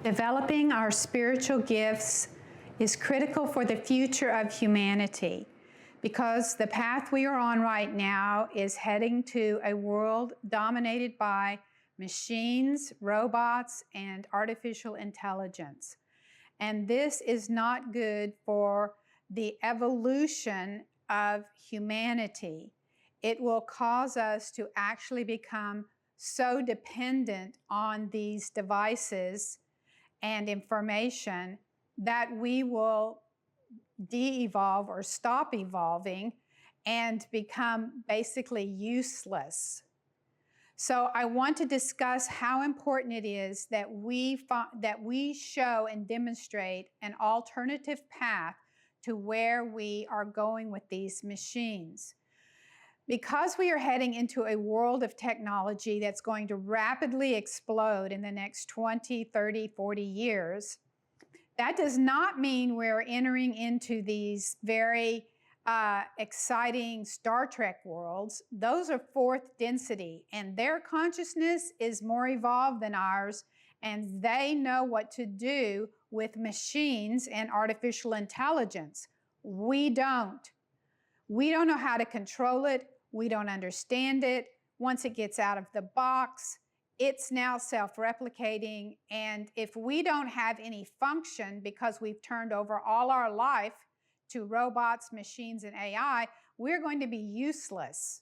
Developing our spiritual gifts is critical for the future of humanity because the path we are on right now is heading to a world dominated by machines, robots, and artificial intelligence. And this is not good for the evolution of humanity. It will cause us to actually become so dependent on these devices and information that we will de-evolve or stop evolving and become basically useless. So I want to discuss how important it is that we show and demonstrate an alternative path to where we are going with these machines. Because we are heading into a world of technology that's going to rapidly explode in the next 20, 30, 40 years, that does not mean we're entering into these very exciting Star Trek worlds. Those are fourth density, and their consciousness is more evolved than ours, and they know what to do with machines and artificial intelligence. We don't. We don't know how to control it. We don't understand it. Once it gets out of the box, it's now self-replicating. And if we don't have any function because we've turned over all our life to robots, machines, and AI, we're going to be useless.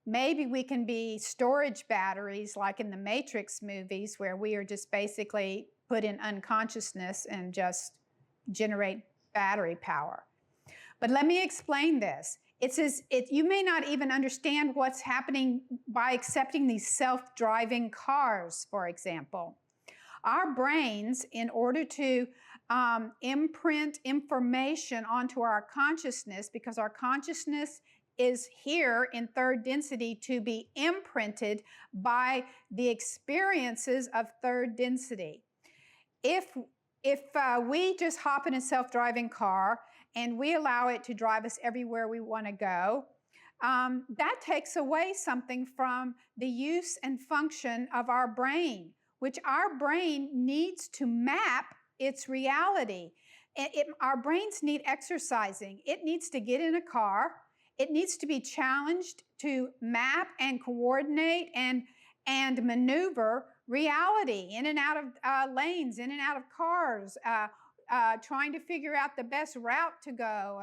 Maybe we can be storage batteries like in the Matrix movies where we are just basically put in unconsciousness and just generate battery power. But let me explain this. You may not even understand what's happening by accepting these self-driving cars, for example. Our brains, in order to imprint information onto our consciousness, because our consciousness is here in third density to be imprinted by the experiences of third density. If we just hop in a self-driving car and we allow it to drive us everywhere we want to go, that takes away something from the use and function of our brain, which our brain needs to map its reality. Our brains need exercising. It needs to get in a car. It needs to be challenged to map and coordinate and maneuver reality in and out of lanes, in and out of cars, trying to figure out the best route to go,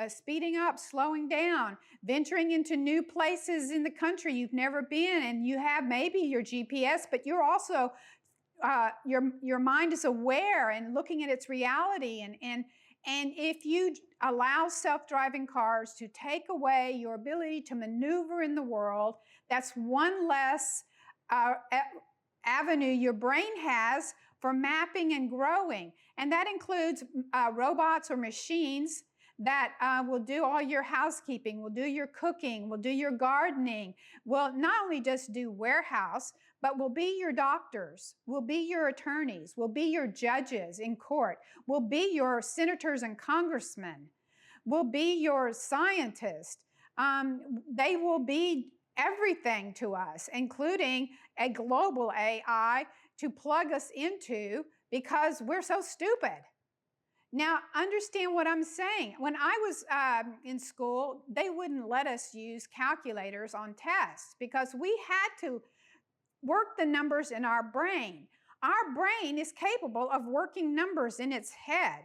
speeding up, slowing down, venturing into new places in the country you've never been, and you have maybe your GPS, but you're also, your mind is aware and looking at its reality. And if you allow self-driving cars to take away your ability to maneuver in the world, that's one less avenue your brain has for mapping and growing. And that includes robots or machines that will do all your housekeeping, will do your cooking, will do your gardening, will not only just do warehouse, but will be your doctors, will be your attorneys, will be your judges in court, will be your senators and congressmen, will be your scientists. They will be everything to us, including a global AI to plug us into because we're so stupid. Now, understand what I'm saying. When I was in school, they wouldn't let us use calculators on tests because we had to work the numbers in our brain. Our brain is capable of working numbers in its head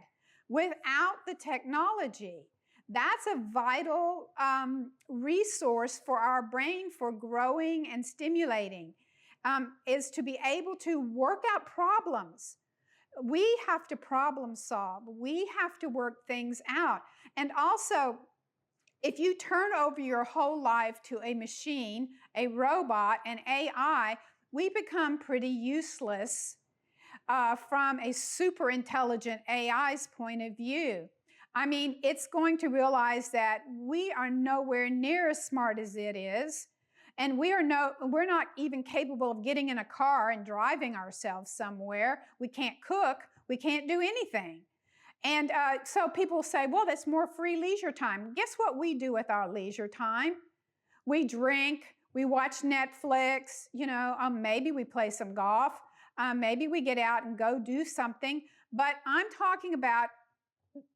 without the technology. That's a vital resource for our brain for growing and stimulating, is to be able to work out problems. We have to problem solve. We have to work things out. And also, if you turn over your whole life to a machine, a robot, an AI, we become pretty useless from a super intelligent AI's point of view. I mean, it's going to realize that we are nowhere near as smart as it is, and we're not even capable of getting in a car and driving ourselves somewhere. We can't cook. We can't do anything. And so people say, well, that's more free leisure time. Guess what we do with our leisure time? We drink, we watch Netflix, maybe we play some golf. Maybe we get out and go do something. But I'm talking about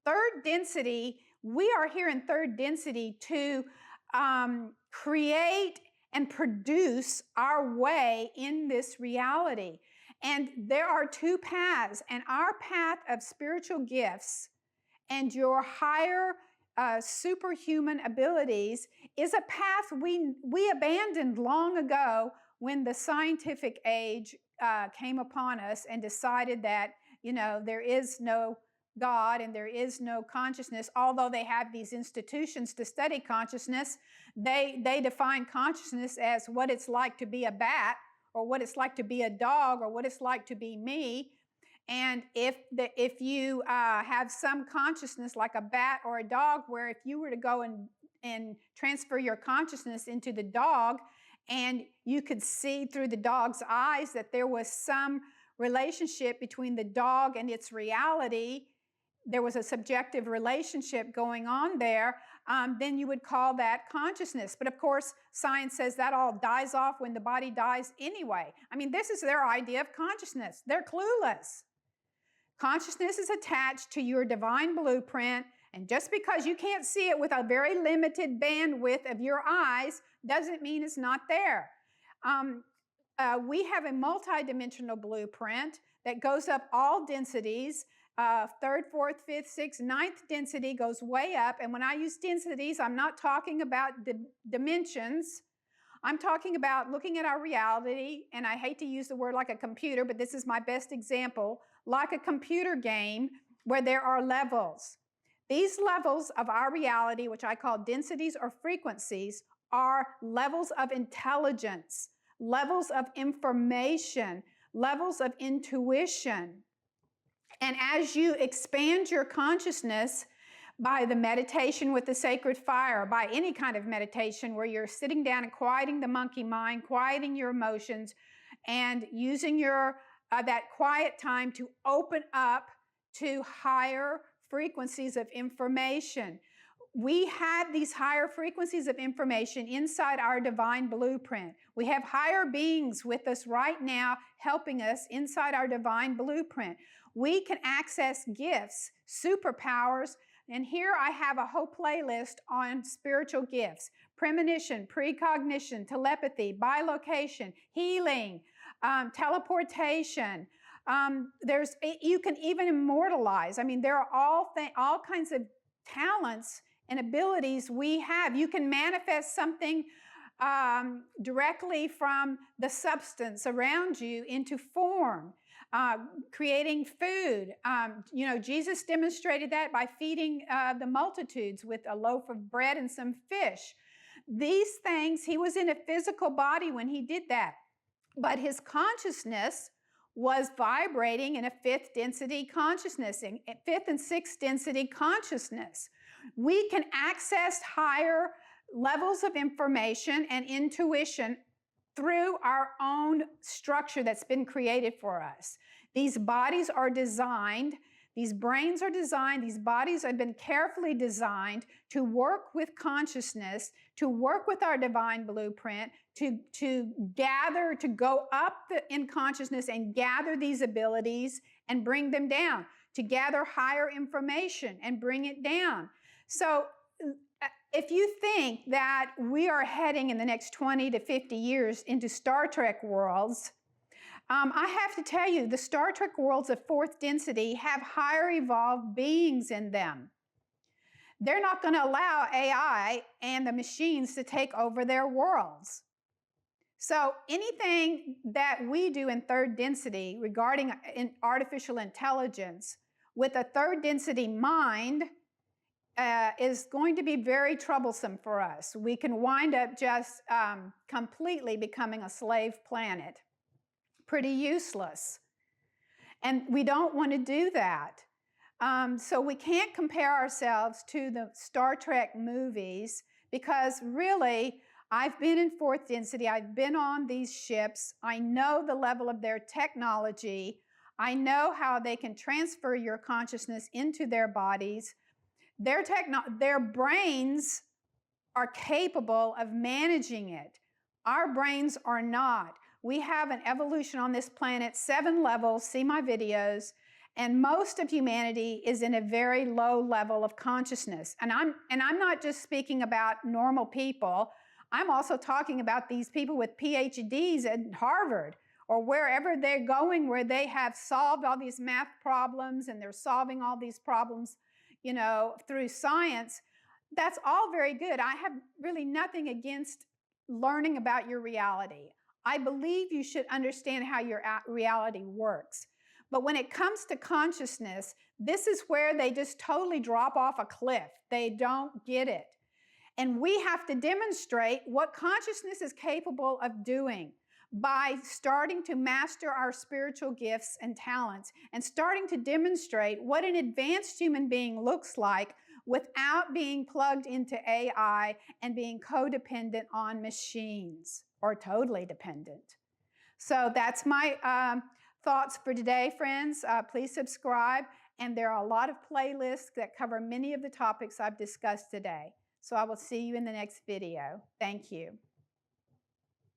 third density. We are here in third density to create and produce our way in this reality. And there are two paths, and our path of spiritual gifts and your higher superhuman abilities is a path we abandoned long ago when the scientific age came upon us and decided that, there is no God and there is no consciousness. Although they have these institutions to study consciousness, they define consciousness as what it's like to be a bat, or what it's like to be a dog, or what it's like to be me. And if you have some consciousness like a bat or a dog, where if you were to go and transfer your consciousness into the dog, and you could see through the dog's eyes that there was some relationship between the dog and its reality, there was a subjective relationship going on there, then you would call that consciousness. But of course, science says that all dies off when the body dies anyway. I mean, this is their idea of consciousness. They're clueless. Consciousness is attached to your divine blueprint, and just because you can't see it with a very limited bandwidth of your eyes doesn't mean it's not there. We have a multidimensional blueprint that goes up all densities. Third, fourth, fifth, sixth, ninth density goes way up. And when I use densities, I'm not talking about dimensions. I'm talking about looking at our reality, and I hate to use the word like a computer, but this is my best example, like a computer game where there are levels. These levels of our reality, which I call densities or frequencies, are levels of intelligence, levels of information, levels of intuition. And as you expand your consciousness by the meditation with the sacred fire, by any kind of meditation where you're sitting down and quieting the monkey mind, quieting your emotions, and using your that quiet time to open up to higher frequencies of information. We have these higher frequencies of information inside our divine blueprint. We have higher beings with us right now helping us inside our divine blueprint. We can access gifts, superpowers, and here I have a whole playlist on spiritual gifts: premonition, precognition, telepathy, bilocation, healing, teleportation. You can even immortalize. I mean, there are all kinds of talents and abilities we have. You can manifest something directly from the substance around you into form. Creating food. Jesus demonstrated that by feeding the multitudes with a loaf of bread and some fish. These things, he was in a physical body when he did that, but his consciousness was vibrating in a fifth density consciousness, in fifth and sixth density consciousness. We can access higher levels of information and intuition through our own structure that's been created for us. These bodies are designed, these brains are designed, these bodies have been carefully designed to work with consciousness, to work with our divine blueprint, to gather, to go up in consciousness and gather these abilities and bring them down, to gather higher information and bring it down. So if you think that we are heading in the next 20 to 50 years into Star Trek worlds, I have to tell you, the Star Trek worlds of fourth density have higher evolved beings in them. They're not going to allow AI and the machines to take over their worlds. So anything that we do in third density regarding artificial intelligence with a third density mind is going to be very troublesome for us. We can wind up just completely becoming a slave planet. Pretty useless. And we don't want to do that. So we can't compare ourselves to the Star Trek movies, because really, I've been in fourth density. I've been on these ships. I know the level of their technology. I know how they can transfer your consciousness into their bodies. Their brains are capable of managing it. Our brains are not. We have an evolution on this planet, 7 levels, see my videos, and most of humanity is in a very low level of consciousness. And I'm not just speaking about normal people. I'm also talking about these people with PhDs at Harvard or wherever they're going, where they have solved all these math problems and they're solving all these problems, through science. That's all very good. I have really nothing against learning about your reality. I believe you should understand how your reality works. But when it comes to consciousness, this is where they just totally drop off a cliff. They don't get it. And we have to demonstrate what consciousness is capable of doing by starting to master our spiritual gifts and talents and starting to demonstrate what an advanced human being looks like without being plugged into AI and being codependent on machines or totally dependent. So that's my thoughts for today, friends. Please subscribe. And there are a lot of playlists that cover many of the topics I've discussed today. So I will see you in the next video. Thank you.